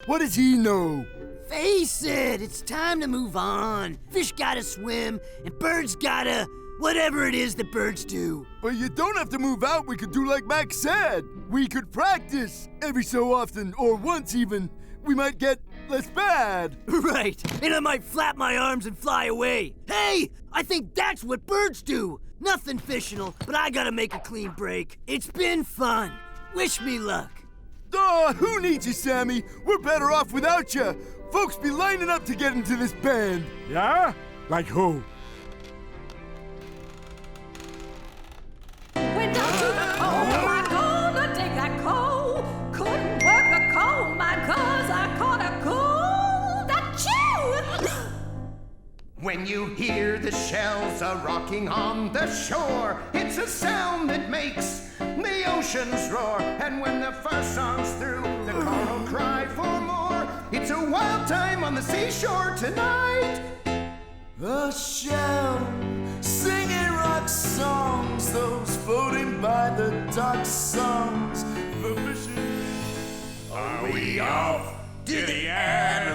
What does he know? Face it, it's time to move on. Fish gotta swim, and birds gotta... whatever it is that birds do. But you don't have to move out. We could do like Max said. We could practice every so often, or once even. We might get less bad. Right, and I might flap my arms and fly away. Hey, I think that's what birds do. Nothing fictional, but I gotta make a clean break. It's been fun. Wish me luck. Who needs you, Sammy? We're better off without you. Folks be lining up to get into this band. Yeah? Like who? Went down to the coal mine, gonna dig that coal. Couldn't work the coal mine 'cause I caught a cold. Achoo! When you hear the shells a rocking on the shore, it's a sound that makes the oceans roar. And when the first song's through, the coral cry for more. It's a wild time on the seashore tonight. The shell singing rock songs, those floating by the dock songs. The fishing. Are we off to the end?